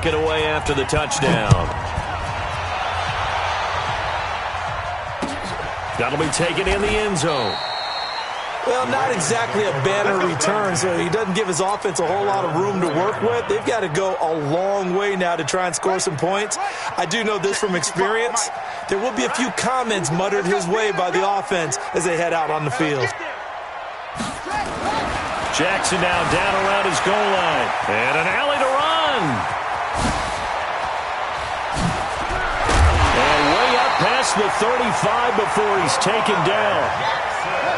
tuck it away after the touchdown. That'll be taken in the end zone. Well, not exactly a banner return, so he doesn't give his offense a whole lot of room to work with. They've got to go a long way now to try and score some points. I do know this from experience. There will be a few comments muttered his way by the offense as they head out on the field. Jackson now down around his goal line. And an alley to run. And way up past the 35 before he's taken down.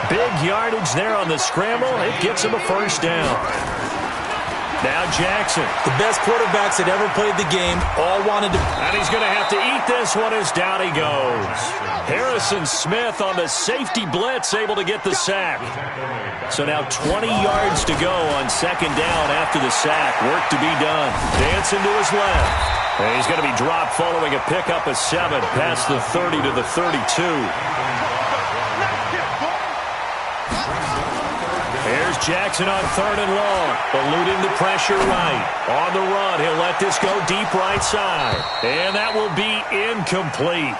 Big yardage there on the scramble. It gets him a first down. Now Jackson. The best quarterbacks that ever played the game all wanted to. And he's going to have to eat this one as down he goes. Harrison Smith on the safety blitz, able to get the sack. So now 20 yards to go on second down after the sack. Work to be done. Dancing to his left. And he's going to be dropped following a pickup of 7 past the 30 to the 32. Here's Jackson on 3rd and long, eluding the pressure right. On the run, he'll let this go deep right side. And that will be incomplete.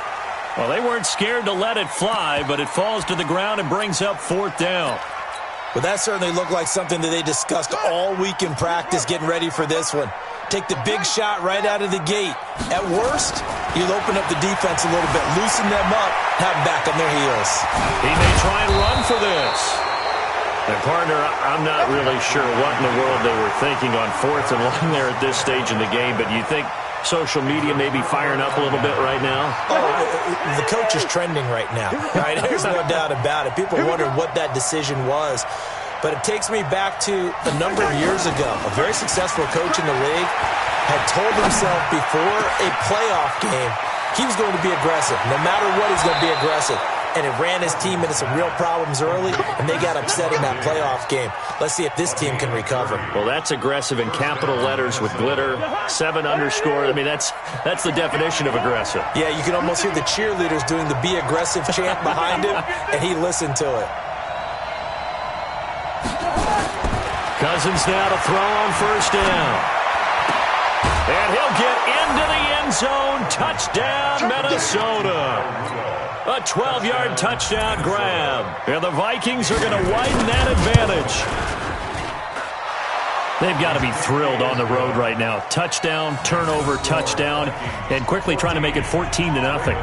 Well, they weren't scared to let it fly, but it falls to the ground and brings up 4th down. Well, that certainly looked like something that they discussed all week in practice getting ready for this one. Take the big shot right out of the gate. At worst, you'll open up the defense a little bit, loosen them up, have them back on their heels. He may try and run for this. And, partner, I'm not really sure what in the world they were thinking on 4th and long there at this stage in the game, but you think social media may be firing up a little bit right now? Oh, the coach is trending right now, right? There's no doubt about it. People wonder what that decision was. But it takes me back to a number of years ago. A very successful coach in the league had told himself before a playoff game he was going to be aggressive. No matter what, he's going to be aggressive. And it ran his team into some real problems early, and they got upset in that playoff game. Let's see if this team can recover. Well, that's aggressive in capital letters with glitter, 7 underscore. I mean, that's the definition of aggressive. Yeah, you can almost hear the cheerleaders doing the be aggressive chant behind him, and he listened to it. Cousins now to throw on 1st down. And he'll get into the end zone. Touchdown, Minnesota. A 12-yard touchdown grab. And the Vikings are going to widen that advantage. They've got to be thrilled on the road right now. Touchdown, turnover, touchdown, and quickly trying to make it 14-0.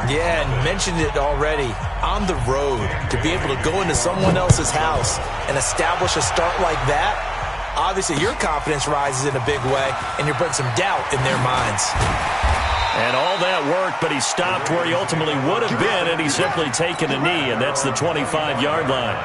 Yeah, and mentioned it already. On the road, to be able to go into someone else's house and establish a start like that, obviously your confidence rises in a big way, and you're putting some doubt in their minds. And all that worked, but he stopped where he ultimately would have been, and he's simply taken a knee, and that's the 25-yard line.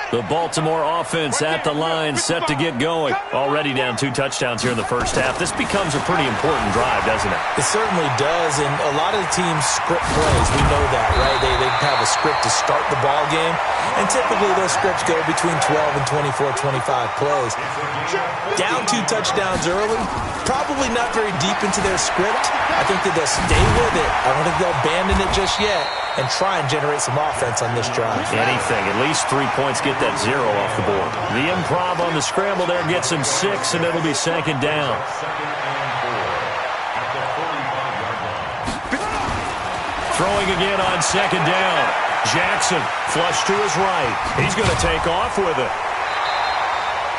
The Baltimore offense at the line, set to get going. Already down 2 touchdowns here in the first half. This becomes a pretty important drive, doesn't it? It certainly does, and a lot of the teams script plays. We know that, right? They have a script to start the ball game, and typically those scripts go between 12 and 24, 25 plays. Down 2 touchdowns early, probably not very deep into their script. I think that they'll stay with it. I don't think they'll abandon it just yet and try and generate some offense on this drive. Anything. At least 3 points, get that 0 off the board. The improv on the scramble there gets him 6, and it'll be 2nd down. Throwing again on 2nd down. Jackson, flush to his right. He's going to take off with it.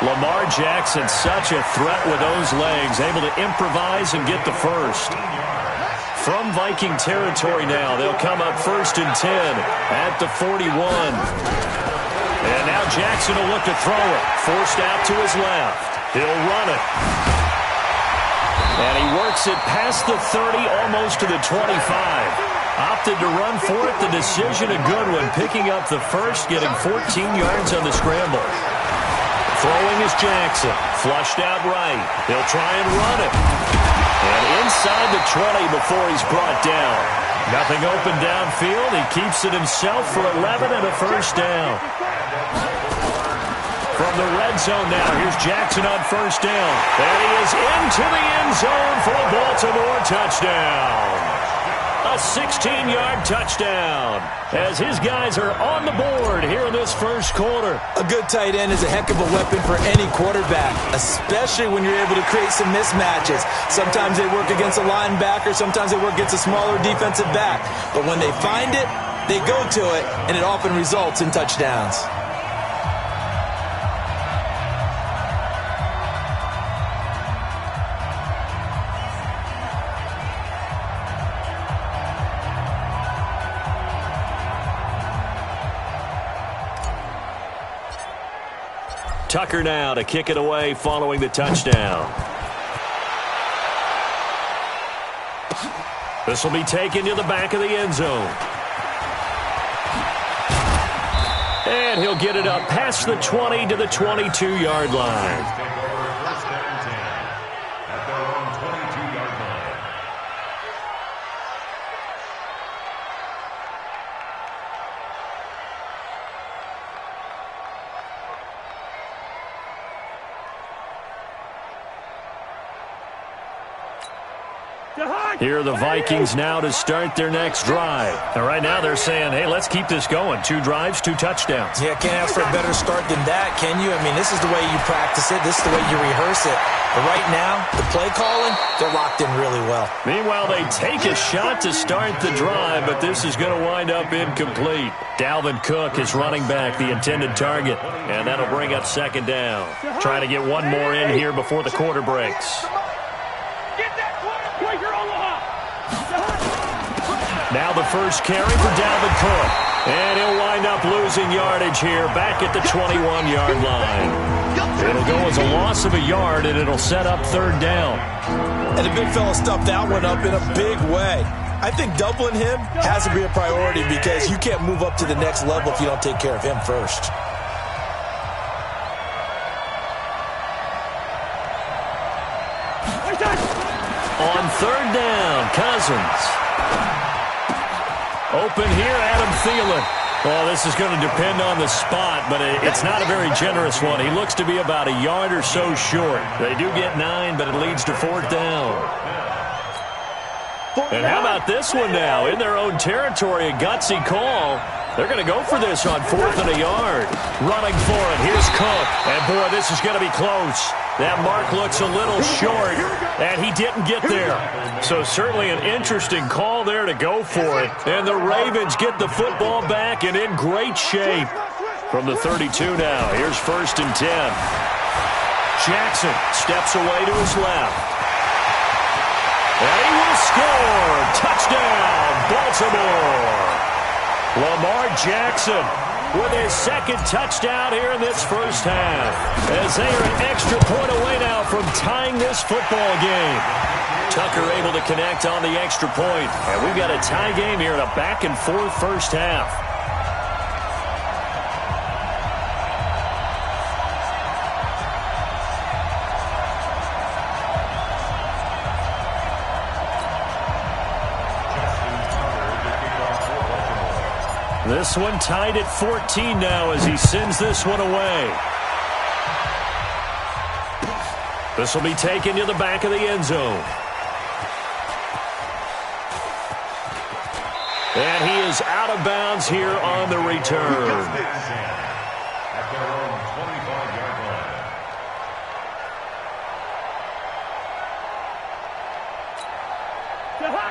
Lamar Jackson, such a threat with those legs, able to improvise and get the first. From Viking territory now, they'll come up 1st and 10 at the 41. And now Jackson will look to throw it. Forced out to his left. He'll run it. And he works it past the 30, almost to the 25. Opted to run for it. The decision a good one. Picking up the first, getting 14 yards on the scramble. Throwing is Jackson. Flushed out right. He'll try and run it. And inside the 20 before he's brought down. Nothing open downfield. He keeps it himself for 11 and a first down. From the red zone now, here's Jackson on 1st down. And he is into the end zone for a Baltimore touchdown. A 16-yard touchdown as his guys are on the board here in this first quarter. A good tight end is a heck of a weapon for any quarterback, especially when you're able to create some mismatches. Sometimes they work against a linebacker, sometimes they work against a smaller defensive back. But when they find it, they go to it, and it often results in touchdowns. Tucker now to kick it away following the touchdown. This will be taken to the back of the end zone. And he'll get it up past the 20 to the 22-yard line. Here are the Vikings now to start their next drive. And right now they're saying, hey, let's keep this going. 2 drives, 2 touchdowns. Yeah, can't ask for a better start than that, can you? I mean, this is the way you practice it. This is the way you rehearse it. But right now, the play calling, they're locked in really well. Meanwhile, they take a shot to start the drive, but this is going to wind up incomplete. Dalvin Cook is running back, the intended target. And that'll bring up second down. Trying to get one more in here before the quarter breaks. Now the first carry for Dalvin Cook. And he'll wind up losing yardage here back at the 21-yard line. It'll go as a loss of a yard, and it'll set up third down. And the big fella stuffed that one up in a big way. I think doubling him has to be a priority because you can't move up to the next level if you don't take care of him first. On third down, Cousins. Open here, Adam Thielen. Well, this is going to depend on the spot, but it's not a very generous one. He looks to be about a yard or so short. They do get 9, but it leads to fourth down. And how about this one now? In their own territory, a gutsy call. They're going to go for this on 4th and a yard. Running for it. Here's Cook. And, boy, this is going to be close. That mark looks a little short, and he didn't get there. So certainly an interesting call there to go for it. And the Ravens get the football back and in great shape. From the 32 now, here's 1st and 10. Jackson steps away to his left. And he will score. Touchdown, Baltimore. Lamar Jackson with his second touchdown here in this first half. As they are an extra point away now from tying this football game. Tucker able to connect on the extra point. And we've got a tie game here in a back-and-forth first half. This one tied at 14 now as he sends this one away. This will be taken to the back of the end zone. And he is out of bounds here on the return.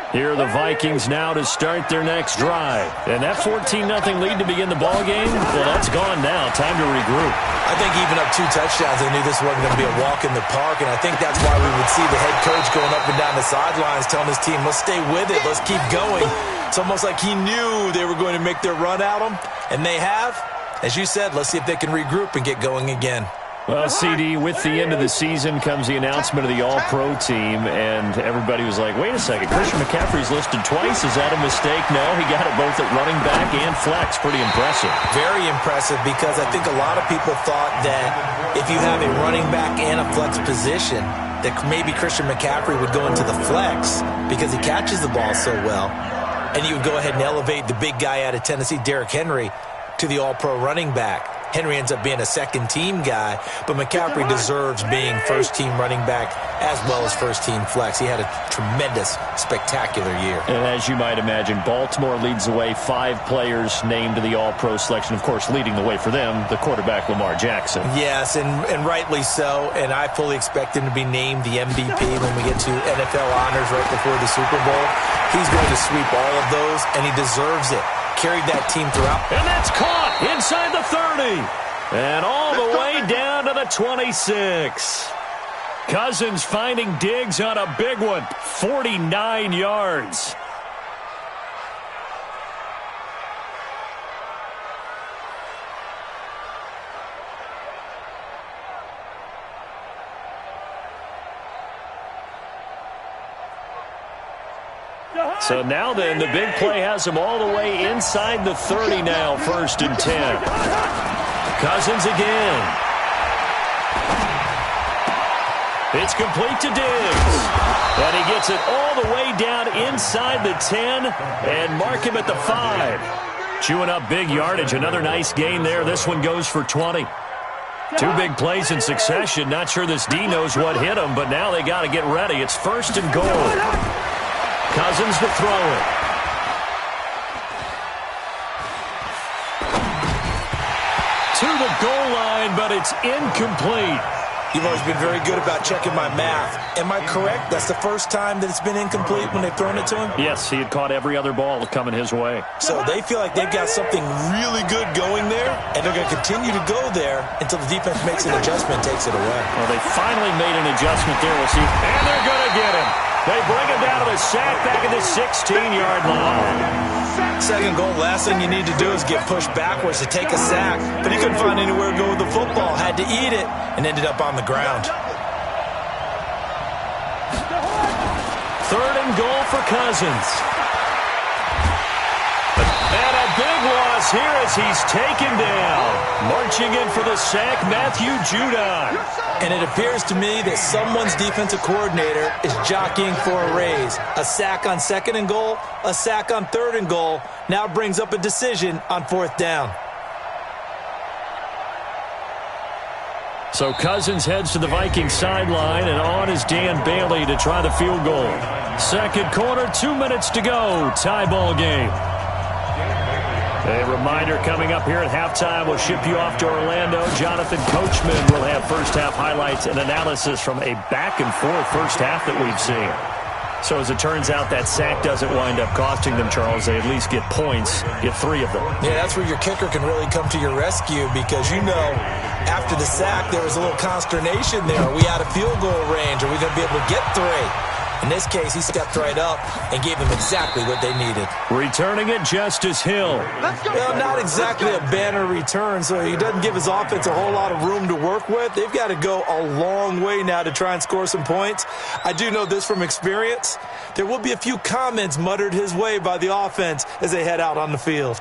Here are the Vikings now to start their next drive. And that 14-0 lead to begin the ball game, well, that's gone now. Time to regroup. I think even up 2 touchdowns, they knew this wasn't going to be a walk in the park, and I think that's why we would see the head coach going up and down the sidelines telling his team, let's stay with it, let's keep going. It's almost like he knew they were going to make their run at him, and they have. As you said, let's see if they can regroup and get going again. Well, CD, with the end of the season comes the announcement of the All-Pro team, and everybody was like, wait a second, Christian McCaffrey's listed twice. Is that a mistake? No, he got it both at running back and flex. Pretty impressive. Very impressive because I think a lot of people thought that if you have a running back and a flex position, that maybe Christian McCaffrey would go into the flex because he catches the ball so well, and you would go ahead and elevate the big guy out of Tennessee, Derrick Henry, to the All-Pro running back. Henry ends up being a second-team guy, but McCaffrey deserves being first-team running back as well as first-team flex. He had a tremendous, spectacular year. And as you might imagine, Baltimore leads the way. 5 players named to the All-Pro selection. Of course, leading the way for them, the quarterback Lamar Jackson. Yes, and rightly so. And I fully expect him to be named the MVP when we get to NFL honors right before the Super Bowl. He's going to sweep all of those, and he deserves it. Carried that team throughout. And that's caught inside the 30. And all the way down to the 26. Cousins finding Diggs on a big one. 49 yards. So now then, the big play has him all the way inside the 30 now, 1st and 10. Cousins again. It's complete to Diggs. And he gets it all the way down inside the 10 and mark him at the 5. Chewing up big yardage. Another nice gain there. This one goes for 20. 2 big plays in succession. Not sure this D knows what hit him, but now they got to get ready. It's 1st and goal. Cousins to throw it. To the goal line, but it's incomplete. You've always been very good about checking my math. Am I correct? That's the first time that it's been incomplete when they've thrown it to him? Yes, he had caught every other ball coming his way. So they feel like they've got something really good going there, and they're going to continue to go there until the defense makes an adjustment and takes it away. Well, they finally made an adjustment there. We'll see. And they're going to get him. They bring him down to the sack back at the 16-yard line. Second goal, last thing you need to do is get pushed backwards to take a sack. But he couldn't find anywhere to go with the football. Had to eat it and ended up on the ground. 3rd and goal for Cousins. And a big loss here as he's taken down. Marching in for the sack, Matthew Judon. And it appears to me that someone's defensive coordinator is jockeying for a raise. A sack on 2nd and goal, a sack on 3rd and goal. Now brings up a decision on 4th down. So Cousins heads to the Vikings sideline, and on is Dan Bailey to try the field goal. 2nd quarter, 2 minutes to go. Tie ball game. A reminder coming up here at halftime. We'll ship you off to Orlando. Jonathan Coachman will have first-half highlights and analysis from a back-and-forth first half that we've seen. So as it turns out, that sack doesn't wind up costing them, Charles. They at least get points, get 3 of them. Yeah, that's where your kicker can really come to your rescue because, you know, after the sack, there was a little consternation there. Are we out of field goal range? Are we going to be able to get 3? In this case, he stepped right up and gave them exactly what they needed. Returning it, Justice Hill. Well, not exactly a banner return, so he doesn't give his offense a whole lot of room to work with. They've got to go a long way now to try and score some points. I do know this from experience. There will be a few comments muttered his way by the offense as they head out on the field.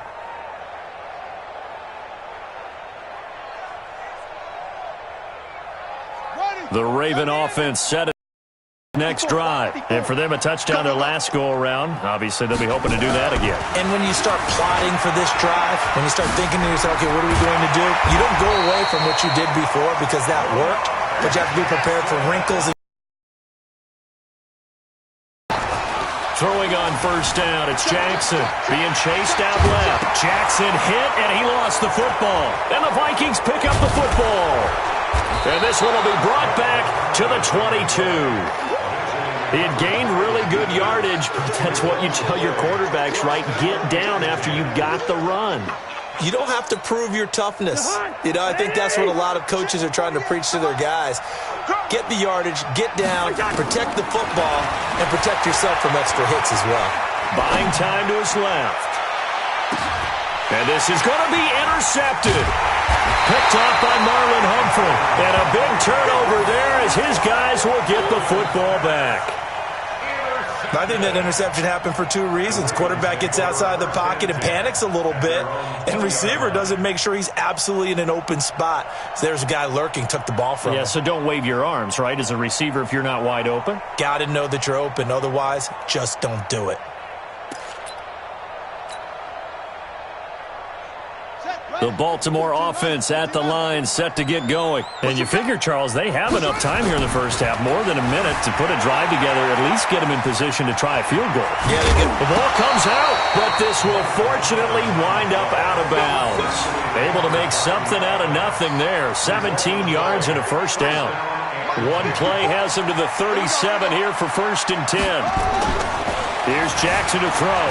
The Raven offense set it. Next drive. And for them, a touchdown their last go-around. Obviously, they'll be hoping to do that again. And when you start plotting for this drive, when you start thinking to yourself, okay, what are we going to do? You don't go away from what you did before because that worked, but you have to be prepared for wrinkles. Throwing on 1st down, it's Jackson being chased out left. Jackson hit, and he lost the football. And the Vikings pick up the football. And this one will be brought back to the 22. He had gained really good yardage, but that's what you tell your quarterbacks, right? Get down after you got the run. You don't have to prove your toughness. You know, I think that's what a lot of coaches are trying to preach to their guys. Get the yardage, get down, protect the football, and protect yourself from extra hits as well. Buying time to his left. And this is going to be intercepted. Picked off by Marlon Humphrey. And a big turnover there as his guys will get the football back. I think that interception happened for 2 reasons. Quarterback gets outside the pocket and panics a little bit, and receiver doesn't make sure he's absolutely in an open spot. So there's a guy lurking, took the ball from him. Yeah, so don't wave your arms, right, as a receiver if you're not wide open? Got to know that you're open. Otherwise, just don't do it. The Baltimore offense at the line, set to get going. And you figure, Charles, they have enough time here in the first half, more than a minute, to put a drive together, at least get them in position to try a field goal. Yeah, they get... The ball comes out, but this will fortunately wind up out of bounds. Able to make something out of nothing there. 17 yards and a first down. One play has him to the 37 here for 1st and 10. Here's Jackson to throw.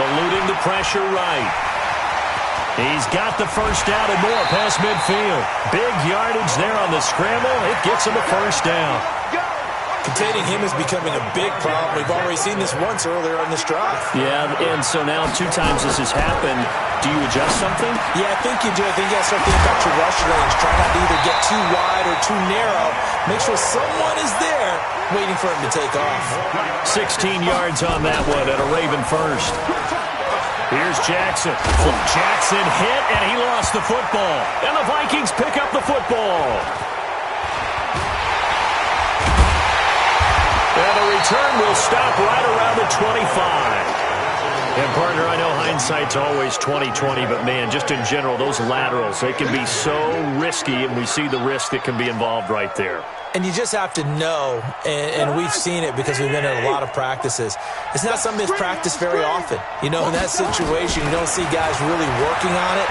Eluding the pressure right. He's got the first down and more past midfield. Big yardage there on the scramble. It gets him a first down. Containing him is becoming a big problem. We've already seen this once earlier on this drive. Yeah, and so now 2 times this has happened. Do you adjust something? Yeah, I think you do. I think you have to start thinking about your rush lanes. Try not to either get too wide or too narrow. Make sure someone is there waiting for him to take off. 16 yards on that one at a Raven first. Here's Jackson. Jackson hit, and he lost the football. And the Vikings pick up the football. And the return will stop right around the 25. And, partner, I know hindsight's always 20/20, but, man, just in general, those laterals, they can be so risky, and we see the risk that can be involved right there. And you just have to know, and we've seen it because we've been in a lot of practices. It's not something that's practiced very often. You know, in that situation, you don't see guys really working on it.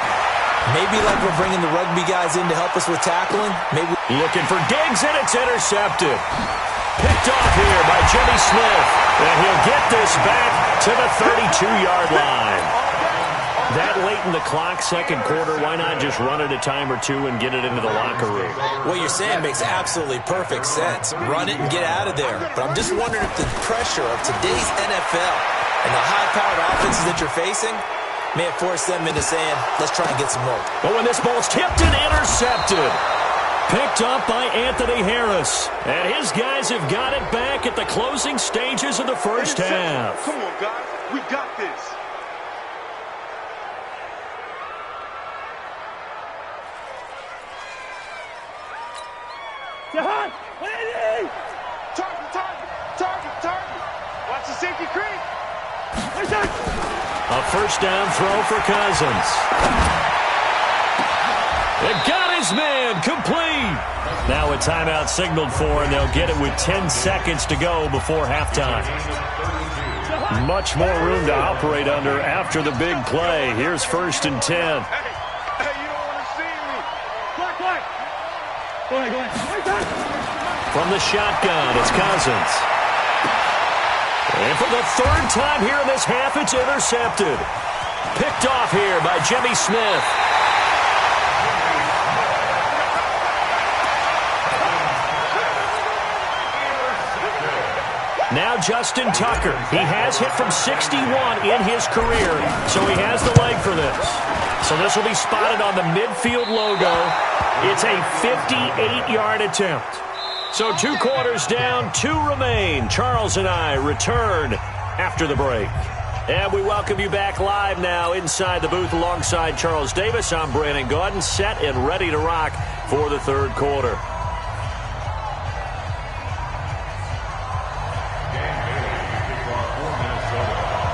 Maybe like we're bringing the rugby guys in to help us with tackling. Maybe looking for Diggs, and it's intercepted. Picked off here by Jimmy Smith. And he'll get this back to the 32-yard line. That late in the clock, second quarter, why not just run it a time or two and get it into the locker room? What you're saying makes absolutely perfect sense. Run it and get out of there. But I'm just wondering if the pressure of today's NFL and the high-powered offenses that you're facing may have forced them into saying, let's try and get some more. But when this ball's tipped and intercepted, picked up by Anthony Harris. And his guys have got it back at the closing stages of the first half. Come on, guys. We got this. Target. Watch the safety creep. A first down throw for Cousins. It got his man complete. Now a timeout signaled for, and they'll get it with 10 seconds to go before halftime. Much more room to operate under after the big play. Here's 1st and 10. Hey, you don't want to see me. Black. Go ahead. From the shotgun, it's Cousins. And for the 3rd time here in this half, it's intercepted. Picked off here by Jimmy Smith. Now Justin Tucker. He has hit from 61 in his career, so he has the leg for this. So this will be spotted on the midfield logo. It's a 58-yard attempt. So 2 quarters down, 2 remain. Charles and I return after the break. And we welcome you back live now inside the booth alongside Charles Davis. I'm Brandon Gaudin, set and ready to rock for the 3rd quarter.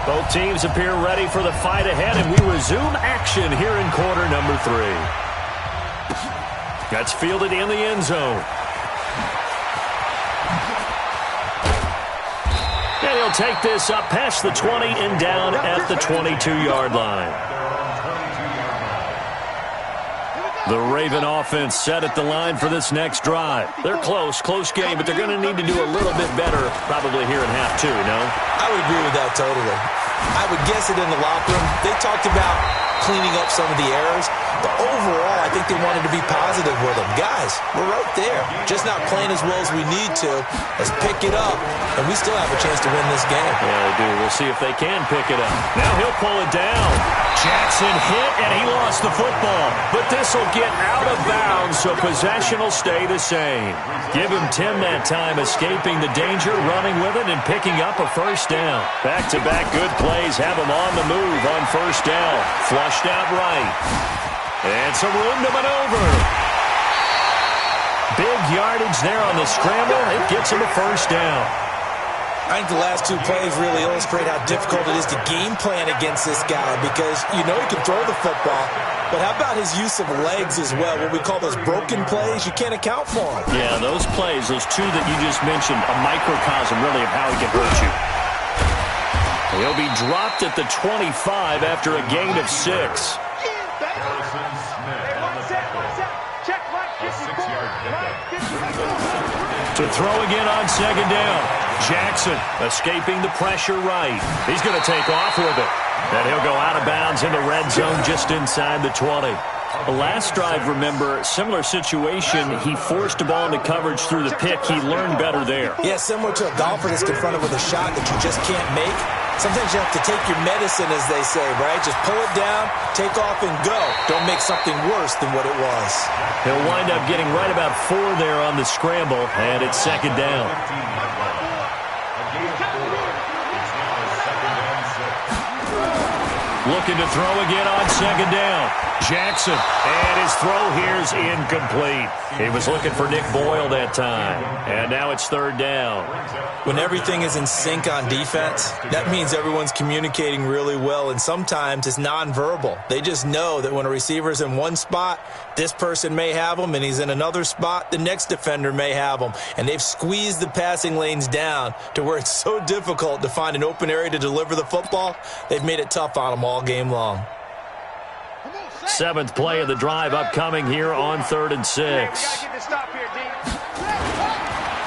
Both teams appear ready for the fight ahead, and we resume action here in quarter number 3. That's fielded in the end zone. And he'll take this up past the 20 and down at the 22-yard line. The Raven offense set at the line for this next drive. They're close game, but they're going to need to do a little bit better probably here in half 2, no? I would agree with that totally. I would guess it in the locker room. They talked about cleaning up some of the errors, but overall, I think they wanted to be positive with them. Guys, we're right there. Just not playing as well as we need to. Let's pick it up, and we still have a chance to win this game. Yeah, they do. We'll see if they can pick it up. Now he'll pull it down. Jackson hit, and he lost the football. But this will get out of bounds, so possession will stay the same. Give him 10 that time, escaping the danger, running with it, and picking up a first down. Back-to-back good plays have him on the move on first down. Flushed out right. And some room to maneuver. Big yardage there on the scramble. It gets him a first down. I think the last two plays really illustrate how difficult it is to game plan against this guy because you know he can throw the football, but how about his use of legs as well? What we call those broken plays, you can't account for them. Yeah, those plays, those two that you just mentioned, a microcosm really of how he can hurt you. He'll be dropped at the 25 after a gain of 6. To throw again on second down. Jackson escaping the pressure right. He's going to take off with it. And he'll go out of bounds in the red zone just inside the 20. The last drive, remember, similar situation. He forced the ball into coverage through the pick. He learned better there. Yeah, similar to a golfer that's confronted with a shot that you just can't make. Sometimes you have to take your medicine, as they say, right? Just pull it down, take off, and go. Don't make something worse than what it was. He'll wind up getting right about 4 there on the scramble, and it's second down. Looking to throw again on second down. Jackson, and his throw here's incomplete. He was looking for Nick Boyle that time, and now it's third down. When everything is in sync on defense, that means everyone's communicating really well, and sometimes it's nonverbal. They just know that when a receiver's in one spot, this person may have him, and he's in another spot, the next defender may have him. And they've squeezed the passing lanes down to where it's so difficult to find an open area to deliver the football. They've made it tough on them all game long. 7th play of the drive upcoming here on 3rd and 6.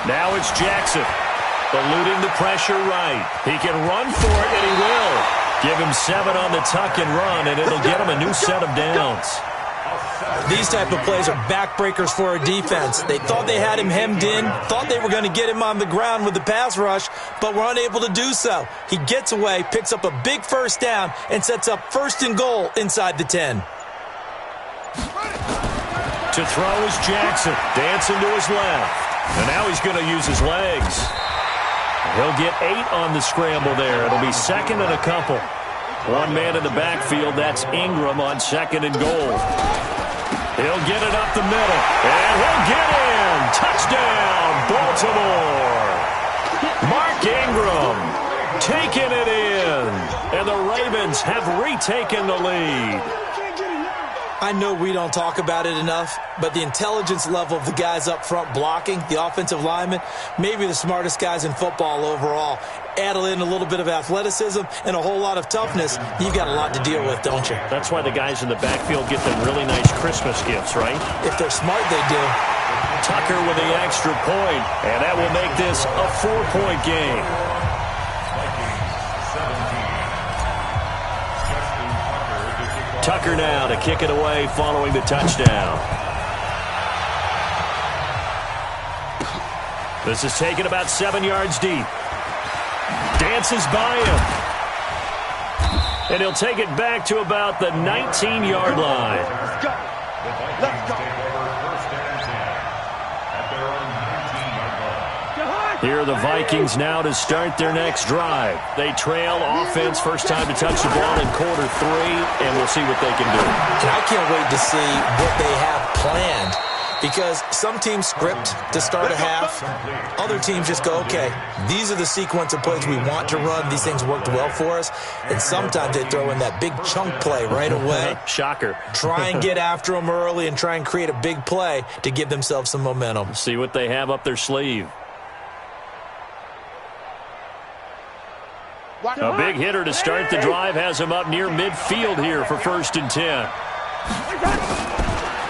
Now it's Jackson. Eluding the pressure right. He can run for it, and he will. Give him 7 on the tuck and run, and it'll get him a new set of downs. These type of plays are backbreakers for a defense. They thought they had him hemmed in, thought they were going to get him on the ground with the pass rush, but were unable to do so. He gets away, picks up a big first down, and sets up 1st and goal inside the 10. To throw is Jackson, dancing to his left. And now he's going to use his legs. He'll get 8 on the scramble there. It'll be 2nd and a couple. One man in the backfield, that's Ingram on 2nd and goal. He'll get it up the middle, and he'll get in. Touchdown, Baltimore. Mark Ingram taking it in, and the Ravens have retaken the lead. I know we don't talk about it enough, but the intelligence level of the guys up front blocking, the offensive linemen, maybe the smartest guys in football overall. Add in a little bit of athleticism and a whole lot of toughness, you've got a lot to deal with, don't you? That's why the guys in the backfield get them really nice Christmas gifts, right? If they're smart, they do. Tucker with the extra point, and that will make this a 4-point game. Tucker now to kick it away following the touchdown. This is taken about 7 yards deep. Dances by him. And he'll take it back to about the 19-yard line. Let's go. Let's go. Here are the Vikings now to start their next drive. They trail offense, first time to touch the ball in quarter 3, and we'll see what they can do. And I can't wait to see what they have planned, because some teams script to start a half. Other teams just go, okay, these are the sequence of plays we want to run. These things worked well for us. And sometimes they throw in that big chunk play right away. Shocker. Try and get after them early and try and create a big play to give themselves some momentum. See what they have up their sleeve. A big hitter to start the drive has him up near midfield here for 1st and 10.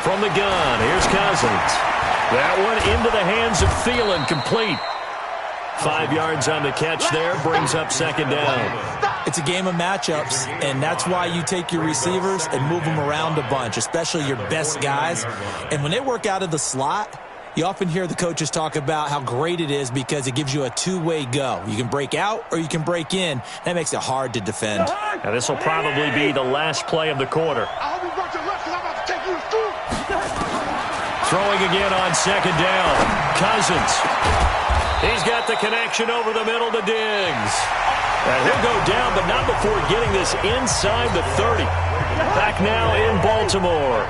From the gun, here's Cousins. That one into the hands of Thielen, complete. 5 yards on the catch there, brings up 2nd down. It's a game of matchups, and that's why you take your receivers and move them around a bunch, especially your best guys. And when they work out of the slot, you often hear the coaches talk about how great it is because it gives you a two-way go. You can break out or you can break in. That makes it hard to defend. Now this will probably be the last play of the quarter. I hope you brought your left because I'm about to take you to school. Throwing again on 2nd down. Cousins. He's got the connection over the middle to Diggs. And he'll go down, but not before getting this inside the 30. Back now in Baltimore.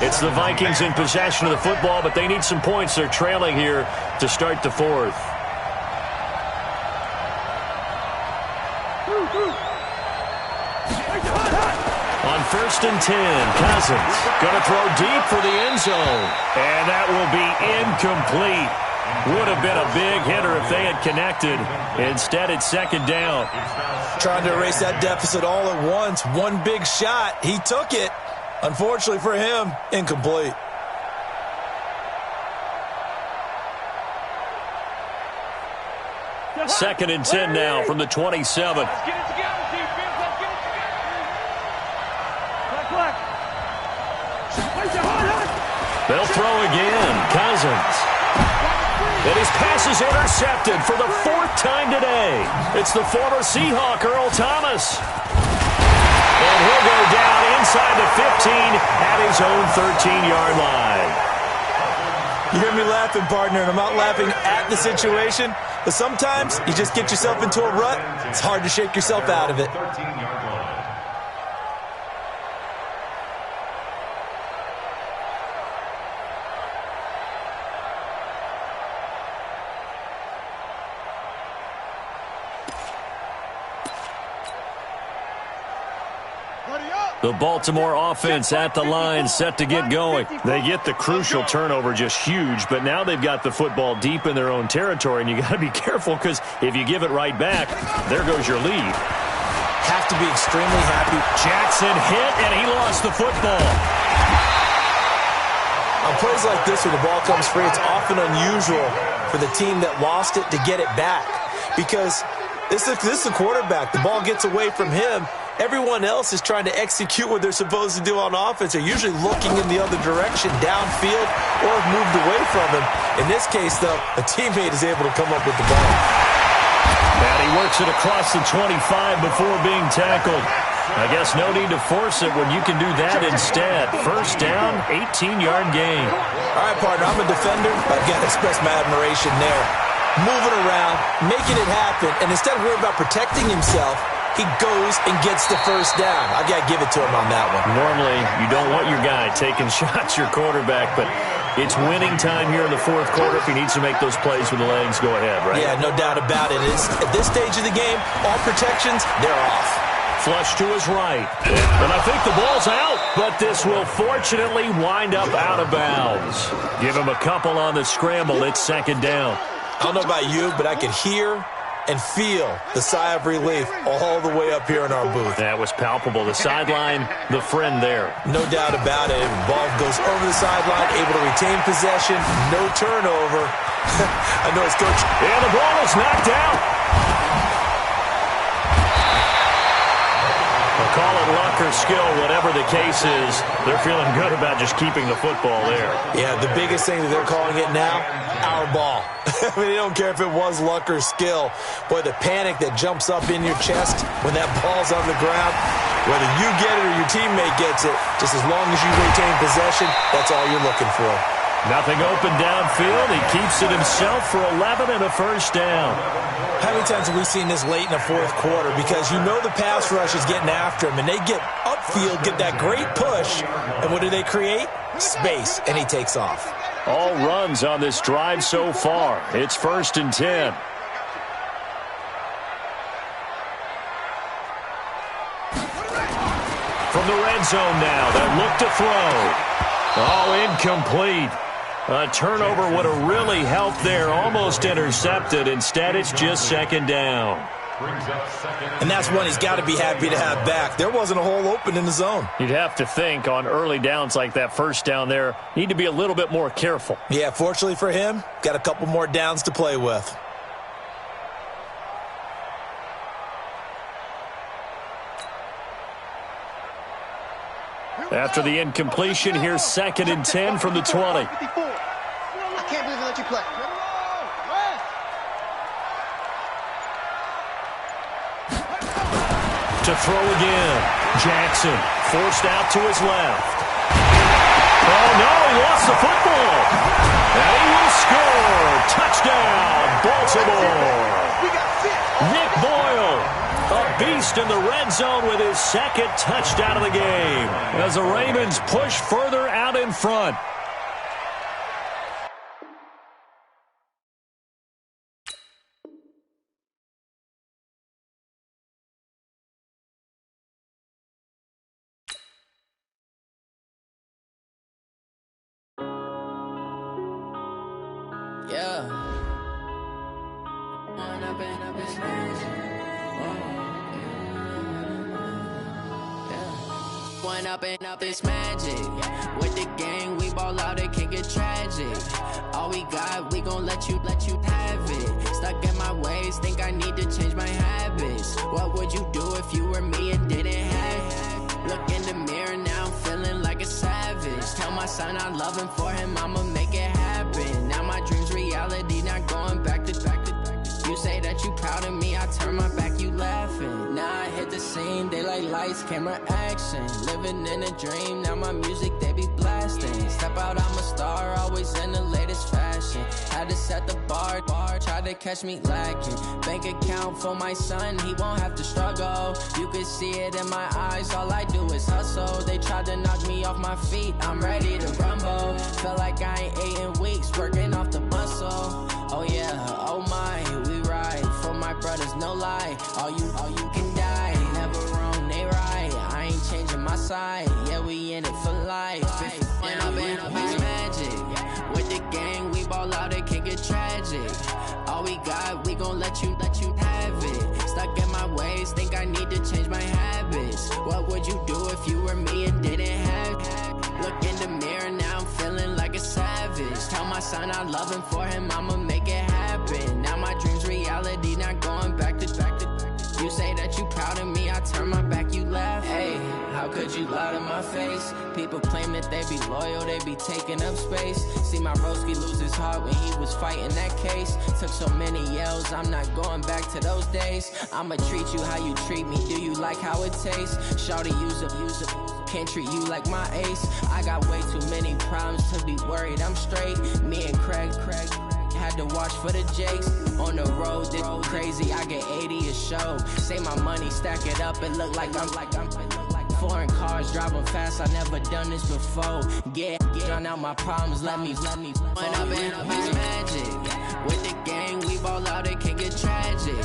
It's the Vikings in possession of the football, but they need some points. They're trailing here to start the 4th. first and 10. Cousins going to throw deep for the end zone. And that will be incomplete. Would have been a big hitter if they had connected. Instead, it's second down. Trying to erase that deficit all at once. One big shot. He took it. Unfortunately for him, incomplete. Second and 10 now from the 27. Let's get it together, defense. Let's get it together. They'll throw again. Cousins. And his pass is intercepted for the fourth time today. It's the former Seahawk, Earl Thomas. And he'll go down inside the 15 at his own 13-yard line. You hear me laughing, partner, and I'm not laughing at the situation, but sometimes you just get yourself into a rut. It's hard to shake yourself out of it. The Baltimore offense at the line, set to get going. They get the crucial turnover, just huge, but now they've got the football deep in their own territory, and you got to be careful because if you give it right back, there goes your lead. Have to be extremely happy. Jackson hit, and he lost the football. On plays like this, when the ball comes free, it's often unusual for the team that lost it to get it back because this is the quarterback. The ball gets away from him. Everyone else is trying to execute what they're supposed to do on offense. They're usually looking in the other direction, downfield, or have moved away from him. In this case, though, a teammate is able to come up with the ball. And he works it across the 25 before being tackled. I guess no need to force it when you can do that instead. First down, 18-yard gain. All right, partner, I'm a defender. I've got to express my admiration there. Moving around, making it happen, and instead of worrying about protecting himself, he goes and gets the first down. I got to give it to him on that one. Normally, you don't want your guy taking shots, your quarterback, but it's winning time here in the fourth quarter. If he needs to make those plays with the legs, go ahead, right? Yeah, no doubt about it. At this stage of the game, all protections, they're off. Flush to his right. And I think the ball's out, but this will fortunately wind up out of bounds. Give him a couple on the scramble. It's second down. I don't know about you, but I could hear and feel the sigh of relief all the way up here in our booth. That was palpable. The sideline, the friend there. No doubt about it. The ball goes over the sideline, able to retain possession, no turnover. I know it's coach. And the ball is knocked out. We'll call it luck or skill, whatever the case is. They're feeling good about just keeping the football there. Yeah, the biggest thing that they're calling it now, our ball. I mean, they don't care if it was luck or skill. Boy, the panic that jumps up in your chest when that ball's on the ground, whether you get it or your teammate gets it, just as long as you retain possession, that's all you're looking for. Nothing open downfield. He keeps it himself for 11 and a first down. How many times have we seen this late in the fourth quarter? Because you know the pass rush is getting after him, and they get upfield, get that great push, and what do they create? Space, and he takes off. All runs on this drive so far. It's first and 10. From the red zone now, they look to throw. Oh, incomplete. A turnover would have really helped there. Almost intercepted. Instead, it's just second down. And that's one he's got to be happy to have back. There wasn't a hole open in the zone. You'd have to think on early downs like that first down there, need to be a little bit more careful. Yeah, fortunately for him, got a couple more downs to play with. After the incompletion, here's second and 10 from the 20. I can't believe they let you play. To throw again. Jackson forced out to his left. Oh, no, he lost the football. And he will score. Touchdown, Baltimore. Nick Boyle, a beast in the red zone with his second touchdown of the game as the Ravens push further out in front. Yeah. One up and up, it's magic. With the gang, we ball out, it can get tragic. All we got, we gon' let you have it. Stuck in my ways, think I need to change my habits. What would you do if you were me and didn't have it? Look in the mirror now, I'm feeling like a savage. Tell my son I love him, for him I'ma make it happen. Now my dream's reality, not going back to. You say that you proud of me, I turn my back, you laughing. Now I hit the scene, they like lights, camera, action. Living in a dream, now my music, they be blasting. Step out, I'm a star, always in the latest fashion. Had to set the bar, try to catch me lacking. Bank account for my son, he won't have to struggle. You can see it in my eyes, all I do is hustle. They tried to knock me off my feet, I'm ready to rumble. Felt like I ain't ate in weeks, working off the muscle. Oh yeah, oh my, we ride for my brothers, no lie. All you can die, never wrong, they right. I ain't changing my side, yeah, we in it for life. And up it's magic. With the gang, we ball out, it can get tragic. All we got, we gon' let you have it. Stuck in my ways, think I need to change my habits. What would you do if you were me and didn't have it? Look in the mirror, now I'm feeling like a savage. Tell my son I love him, for him I'ma make it happen. Now my dream's reality, not going back to. You say that you proud of me, I turn my back, you laugh. Hey, how could you lie to my face? People claim that they be loyal, they be taking up space. See my broski lose his heart when he was fighting that case. Took so many yells, I'm not going back to those days. I'ma treat you how you treat me, do you like how it tastes? Shawty, use up, can't treat you like my ace. I got way too many problems to be worried, I'm straight. Me and Craig had to watch for the Jakes. On the road, this crazy, I get 80 a show. Say my money, stack it up, it look like I'm foreign cars, driving fast, I never done this before. Get drown out my problems, let me One up and up is magic. With the gang, we ball out, it can get tragic.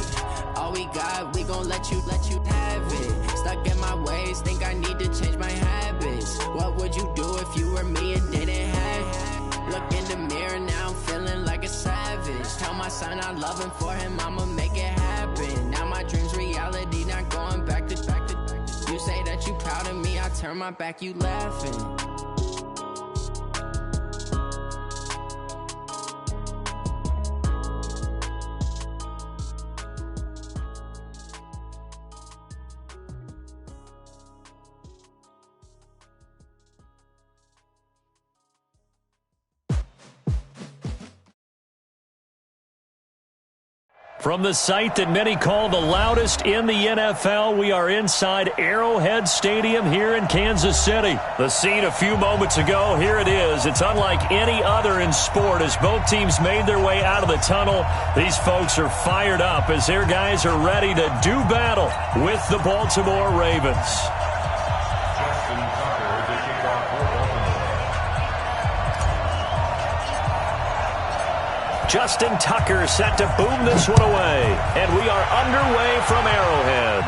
All we got, we gon' let you have it. Stuck in my ways, think I need to change my habits. What would you do if you were me and didn't have it? Look in the mirror, now I'm feeling like a savage. Tell my son I love him, for him I'ma make it happen. Now my dream's reality, not going back to. You say that you proud of me, I turn my back, you laughing. From the site that many call the loudest in the NFL, we are inside Arrowhead Stadium here in Kansas City. The scene a few moments ago, here it is. It's unlike any other in sport as both teams made their way out of the tunnel. These folks are fired up as their guys are ready to do battle with the Baltimore Ravens. Justin Tucker set to boom this one away. And we are underway from Arrowhead.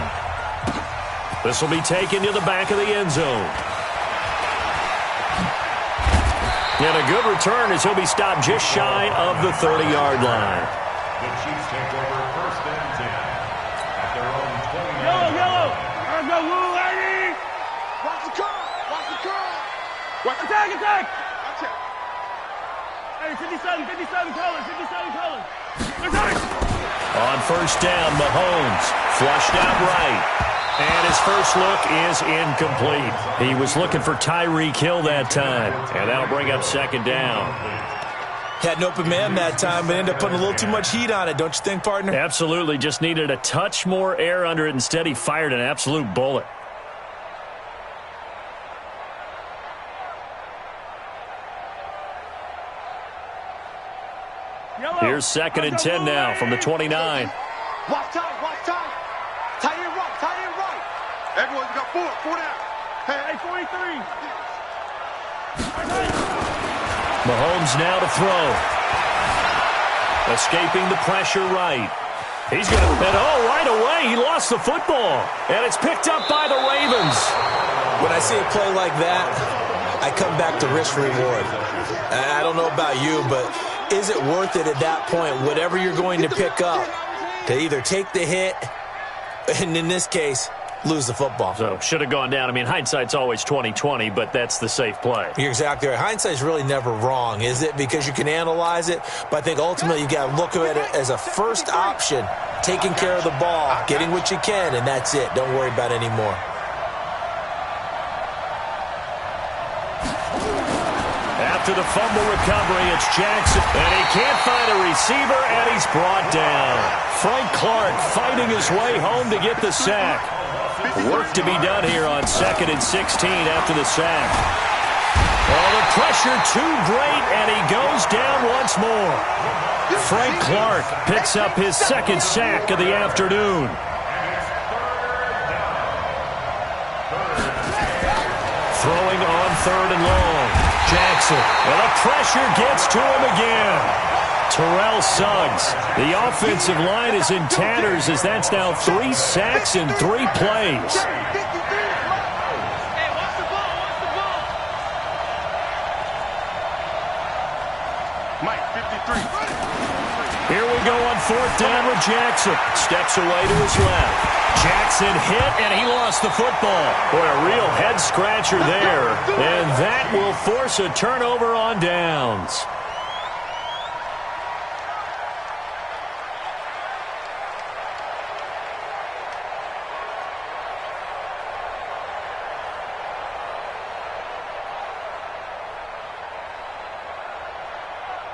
This will be taken to the back of the end zone. And a good return as he'll be stopped just shy of the 30-yard line. The Chiefs take over first and 10 at their own 20. Yellow! There's no blue lady! Watch the curl! Watch the curl! Watch attack! Watch it! Hey, 57 colors, 57 colors. On first down, Mahomes flushed out right. And his first look is incomplete. He was looking for Tyreek Hill that time. And that'll bring up second down. Had an open man that time, but ended up putting a little too much heat on it, don't you think, partner? Absolutely. Just needed a touch more air under it. Instead, he fired an absolute bullet. Here's second and 10 now from the 29. Watch time! Tight end right! Everyone's got four down. Hey, 43. Mahomes now to throw. Escaping the pressure right. He's going to hit. Oh, right away, he lost the football. And it's picked up by the Ravens. When I see a play like that, I come back to risk reward. I don't know about you, but is it worth it at that point, whatever you're going to pick up, to either take the hit, and in this case, lose the football? So, should have gone down. I mean, hindsight's always 20/20, but that's the safe play. You're exactly right. Hindsight's really never wrong, is it? Because you can analyze it, but I think ultimately you got to look at it as a first option, taking care of the ball, getting what you can, and that's it. Don't worry about it anymore. After the fumble recovery, it's Jackson, and he can't find a receiver, and he's brought down. Frank Clark fighting his way home to get the sack. Work to be done here on 2nd and 16 after the sack. Oh, the pressure too great, and he goes down once more. Frank Clark picks up his 2nd sack of the afternoon. Throwing on 3rd and long. Jackson, and the pressure gets to him again. Terrell Suggs. The offensive line is in tatters as that's now 3 sacks in 3 plays. Mike, 53. Here we go on 4th down with Jackson. Steps away to his left. Jackson hit, and he lost the football. Boy, a real head-scratcher there. And that will force a turnover on downs.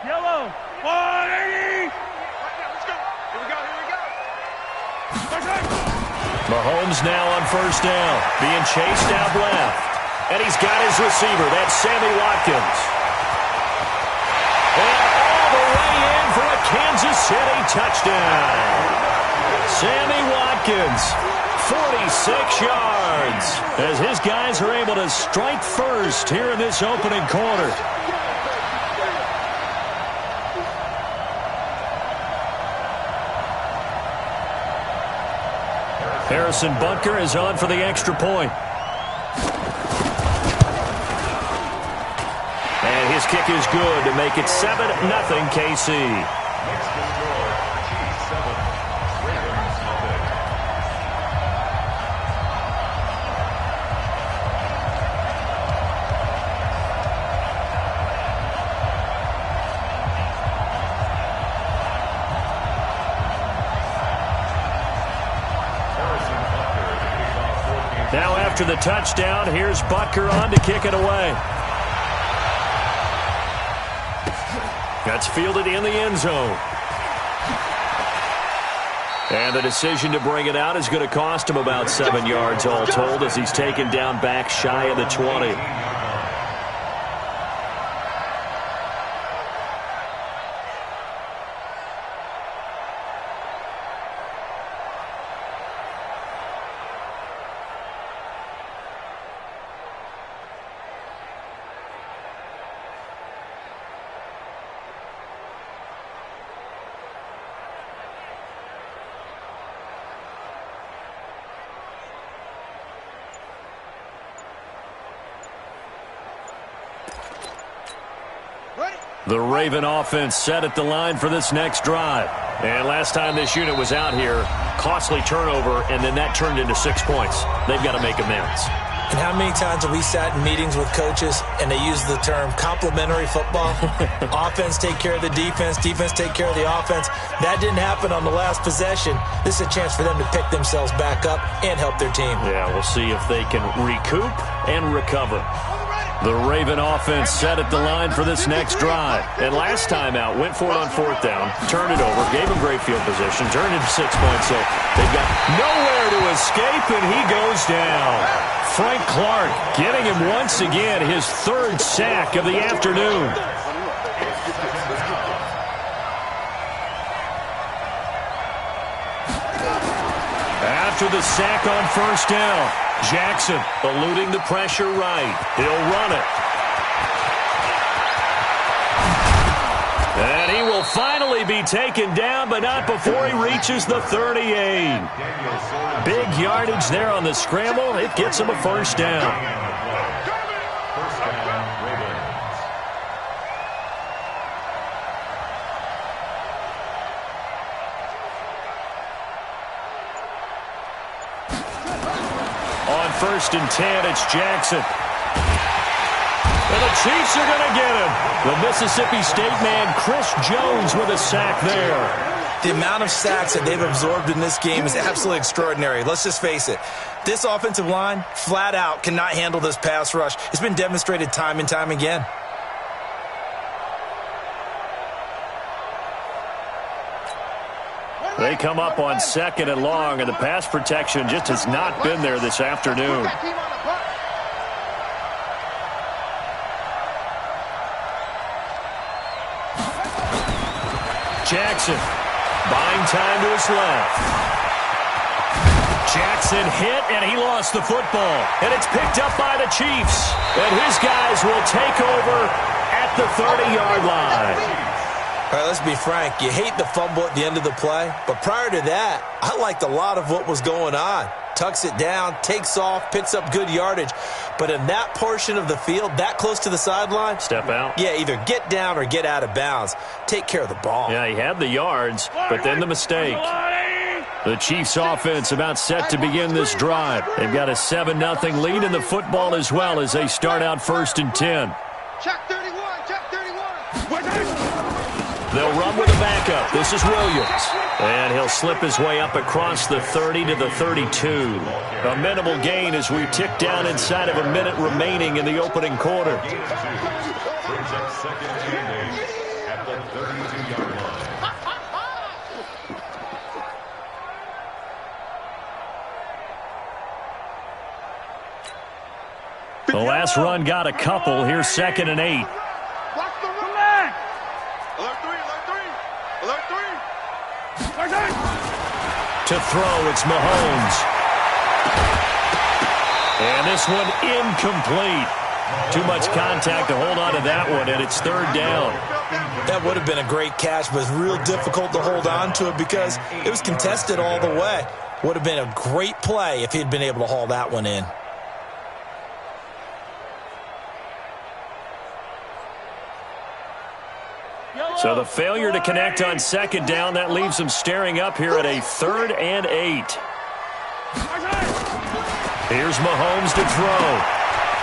Yellow, 180. Let's go. Here we go, here we go. Mahomes now on 1st down, being chased out left. And he's got his receiver. That's Sammy Watkins. And all the way in for a Kansas City touchdown. Sammy Watkins, 46 yards, as his guys are able to strike first here in this opening quarter. Harrison Butker is on for the extra point. And his kick is good to make it 7-0 KC. Next to score, G7, Ravens Lubbock. Now after the touchdown, here's Butker on to kick it away. That's fielded in the end zone. And the decision to bring it out is going to cost him about 7 yards all told as he's taken down back shy of the 20. The Raven offense set at the line for this next drive. And last time this unit was out here, costly turnover, and then that turned into 6 points. They've got to make amends. And how many times have we sat in meetings with coaches and they use the term complementary football? Offense take care of the defense, defense take care of the offense. That didn't happen on the last possession. This is a chance for them to pick themselves back up and help their team. Yeah, we'll see if they can recoup and recover. The Raven offense set at the line for this next drive. And last time out, went for it on 4th down, turned it over, gave him great field position, turned it into 6 points. So they've got nowhere to escape, and he goes down. Frank Clark getting him once again his 3rd sack of the afternoon. After the sack on 1st down, Jackson eluding the pressure right. He'll run it. And he will finally be taken down, but not before he reaches the 38. Big yardage there on the scramble. It gets him a 1st down. First down, Ravens. 1st and 10. It's Jackson. And the Chiefs are going to get him. The Mississippi State man, Chris Jones, with a sack there. The amount of sacks that they've absorbed in this game is absolutely extraordinary. Let's just face it. This offensive line, flat out, cannot handle this pass rush. It's been demonstrated time and time again. They come up on 2nd and long, and the pass protection just has not been there this afternoon. Jackson, buying time to his left. Jackson hit, and he lost the football. And it's picked up by the Chiefs. And his guys will take over at the 30-yard line. All right, let's be frank. You hate the fumble at the end of the play. But prior to that, I liked a lot of what was going on. Tucks it down, takes off, picks up good yardage. But in that portion of the field, that close to the sideline, step out. Yeah, either get down or get out of bounds. Take care of the ball. Yeah, he had the yards, but then the mistake. The Chiefs offense about set to begin this drive. They've got a 7-0 lead in the football as well as they start out 1st and 10. Check 31, check 31. They'll run with a backup. This is Williams. And he'll slip his way up across the 30 to the 32. A minimal gain as we tick down inside of a minute remaining in the opening quarter. Brings up 2nd and 8 at the 32-yard line. The last run got a couple. Here's 2nd and 8. Watch the run. Alert 3, alert 3. Alert 3. To throw, it's Mahomes. And this one incomplete. Too much contact to hold on to that one, and it's 3rd down. That would have been a great catch, but it's real difficult to hold on to it because it was contested all the way. Would have been a great play if he'd been able to haul that one in. So the failure to connect on 2nd down, that leaves them staring up here at a 3rd and 8. Here's Mahomes to throw.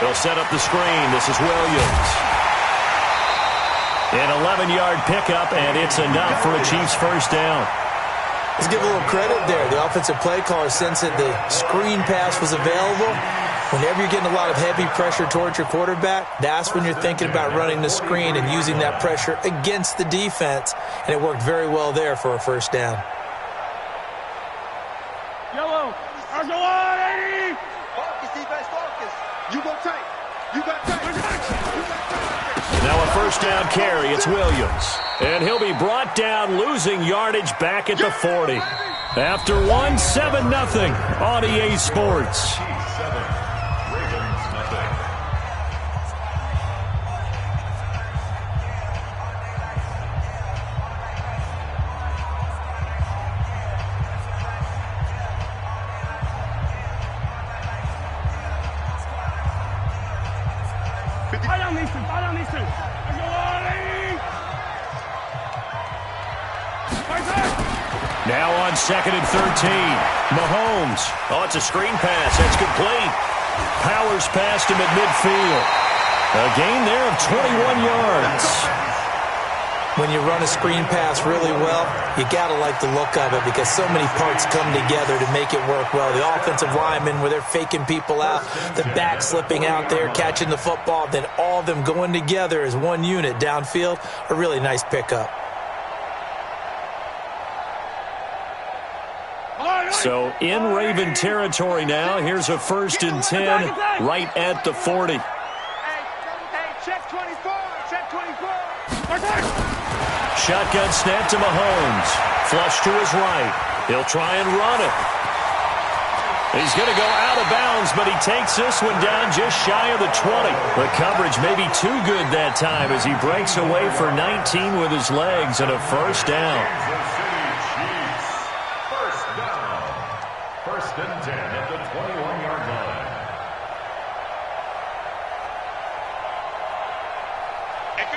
He'll set up the screen. This is Williams. An 11-yard pickup, and it's enough for a Chiefs 1st down. Let's give a little credit there. The offensive play caller sensed that the screen pass was available. Whenever you're getting a lot of heavy pressure towards your quarterback, that's when you're thinking about running the screen and using that pressure against the defense. And it worked very well there for a 1st down. Yellow. Argelati. Focus, defense, focus. You go tight. You got tight. Now a 1st down carry. It's Williams. And he'll be brought down, losing yardage back at the 40. After one, 7-0 on EA Sports. Now on 2nd and 13. Mahomes. Oh, it's a screen pass. That's complete. Powers past him at midfield. A gain there of 21 yards. When you run a screen pass really well, you got to like the look of it because so many parts come together to make it work well. The offensive linemen, where they're faking people out, the back slipping out there, catching the football, then all of them going together as one unit downfield, a really nice pickup. So in Raven territory now, here's a 1st and 10 right at the 40. Hey, check 24, check 24. Shotgun snap to Mahomes. Flush to his right. He'll try and run it. He's going to go out of bounds, but he takes this one down just shy of the 20. The coverage may be too good that time as he breaks away for 19 with his legs and a 1st down. First and 10 at the 21-yard line.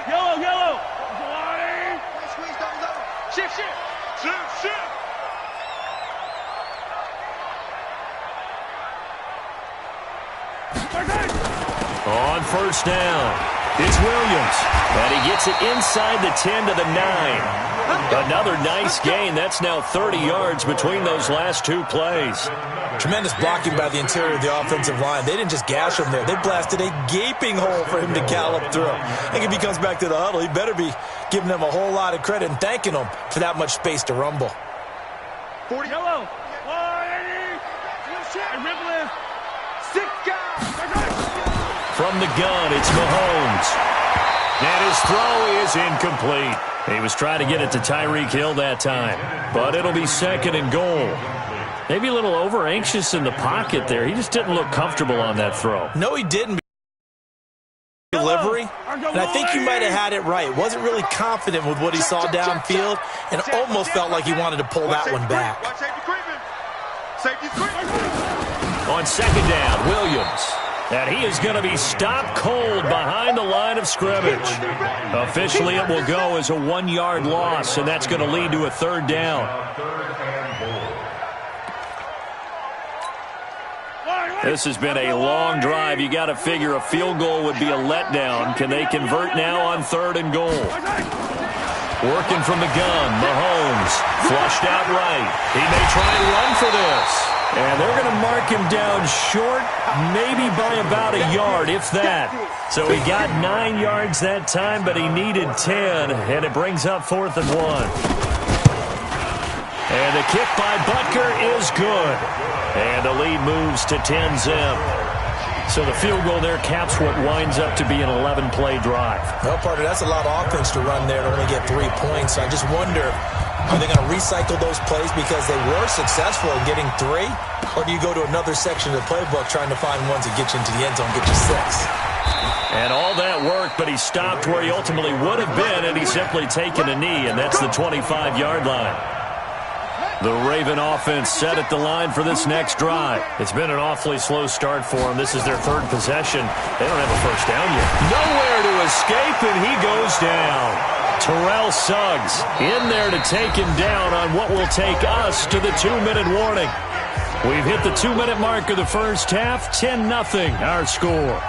Yellow. Squeeze down low. Shift. On first down, it's Williams. And he gets it inside the 10 to the 9. Another nice gain. That's now 30 yards between those last two plays. Tremendous blocking by the interior of the offensive line. They didn't just gash him there. They blasted a gaping hole for him to gallop through. I think if he comes back to the huddle, he better be giving them a whole lot of credit and thanking them for that much space to rumble. 40. Yellow. From the gun, it's Mahomes. And his throw is incomplete. He was trying to get it to Tyreek Hill that time. But it'll be second and goal. Maybe a little over-anxious in the pocket there. He just didn't look comfortable on that throw. No, he didn't. Delivery, and I think you might have had it right. Wasn't really confident with what he saw downfield and almost felt like he wanted to pull that one back. On second down, Williams. And he is going to be stopped cold behind the line of scrimmage. Officially, it will go as a 1-yard loss, and that's going to lead to a third down. This has been a long drive. You got to figure a field goal would be a letdown. Can they convert now on third and goal? Working from the gun, Mahomes flushed out right. He may try and run for this. And they're going to mark him down short, maybe by about a yard, if that. So he got 9 yards that time, but he needed 10, and it brings up 4th and 1. And the kick by Butker is good. And the lead moves to 10-zip. So the field goal there caps what winds up to be an 11-play drive. Well, partner, that's a lot of offense to run there to only get 3 points. I just wonder, are they going to recycle those plays because they were successful in getting 3? Or do you go to another section of the playbook trying to find ones that get you into the end zone, get you 6? And all that work, but he stopped where he ultimately would have been, and he's simply taken a knee, and that's the 25-yard line. The Raven offense set at the line for this next drive. It's been an awfully slow start for them. This is their 3rd possession. They don't have a first down yet. Nowhere to escape, and he goes down. Terrell Suggs in there to take him down on what will take us to the 2-minute warning. We've hit the 2-minute mark of the first half. 10-0 our score.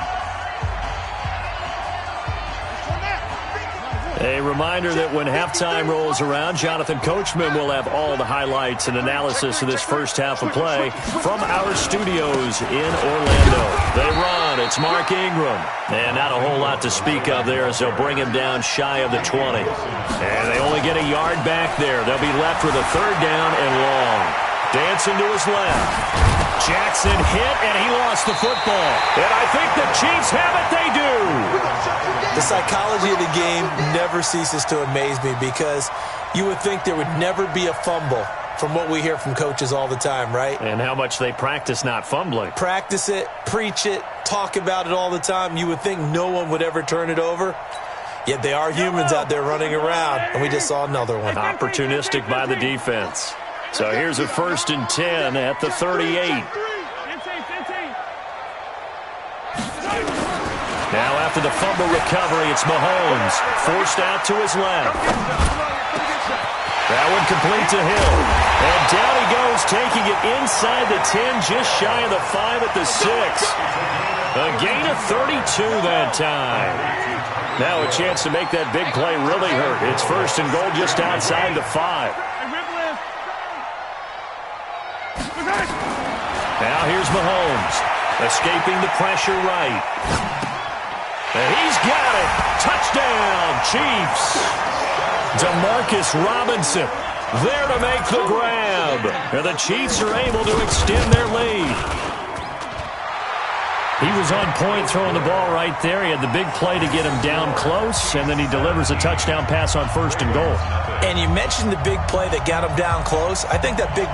A reminder that when halftime rolls around, Jonathan Coachman will have all the highlights and analysis of this first half of play from our studios in Orlando. They run. It's Mark Ingram. And not a whole lot to speak of there as they'll bring him down shy of the 20. And they only get a yard back there. They'll be left with a 3rd down and long. Dancing to his left. Jackson hit, and he lost the football. And I think the Chiefs have it. They do. The psychology of the game never ceases to amaze me because you would think there would never be a fumble from what we hear from coaches all the time, right? And how much they practice not fumbling. Practice it, preach it, talk about it all the time. You would think no one would ever turn it over. Yet they are humans out there running around, and we just saw another one. Opportunistic by the defense. So here's a 1st and 10 at the 38. Now after the fumble recovery, it's Mahomes. Forced out to his left. That one complete to Hill. And down he goes, taking it inside the 10, just shy of the 5 at the 6. A gain of 32 that time. Now a chance to make that big play really hurt. It's 1st and goal just outside the 5. Now here's Mahomes, escaping the pressure right. And he's got it. Touchdown, Chiefs. Demarcus Robinson there to make the grab. And the Chiefs are able to extend their lead. He was on point throwing the ball right there. He had the big play to get him down close, and then he delivers a touchdown pass on 1st and goal. And you mentioned the big play that got him down close. I think that big